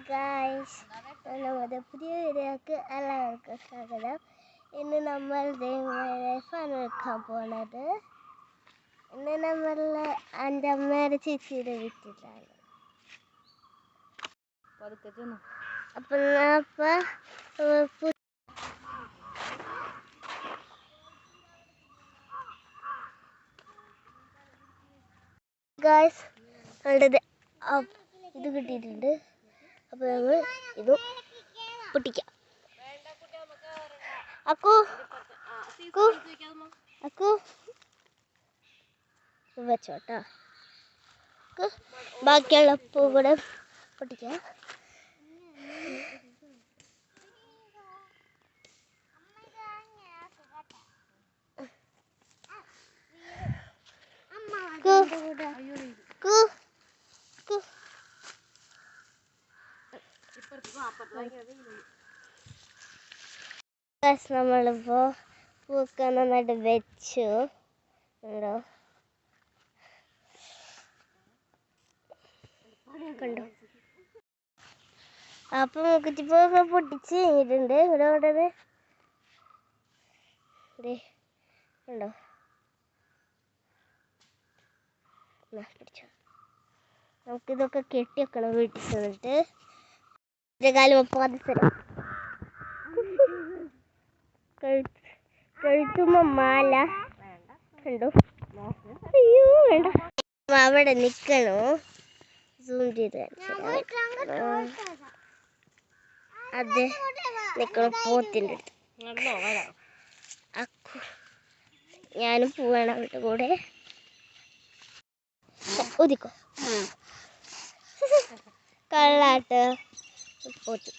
Guys, നമ്മുടെ പുതിയ വീഡിയോക്ക് എല്ലാവർക്കും സ്വാഗതം. ഇന്ന് നമ്മൾ ഫൺ വെക്കാൻ പോണത് ഇന്ന് നമ്മൾ എൻ്റെ അമ്മയുടെ ചേച്ചിയുടെ വീട്ടിലാണ്. ഗായ്സ്, ഇത് കിട്ടിയിട്ടുണ്ട്. അപ്പോൾ നമ്മൾ ഇത് പൊട്ടിക്കാം. അക്കു വെച്ചോട്ടാ. ബാക്കിയുള്ള പൂ കൂടെ പൊട്ടിക്കാം. നമ്മളിപ്പോ പൂക്ക നന്നായിട്ട് വെച്ചു കണ്ടോ. അപ്പൊ മുക്കുറ്റിപ്പൂക്കെ പൊട്ടിച്ച് കഴിഞ്ഞിട്ടുണ്ട്. ഇവിടെ ഉടനെ കണ്ടോ. പിടിച്ചോ. നമുക്കിതൊക്കെ കെട്ടി വെക്കണം വീട്ടിൽ ചെന്നിട്ട്. കാലം പരിസരം കഴുത്തുമ്പോ മാല കണ്ടോ. അയ്യോ വേണ്ട, അവിടെ നിക്കണോ. സൂം ചെയ്ത് അതെ നിക്കണം. പോത്തിൻ്റെ അടുത്ത് അക്കു ഞാനും പോവാണ് അവരുടെ കൂടെ. ഒതുക്കോ കള്ളാട്ട് പോത്ത്.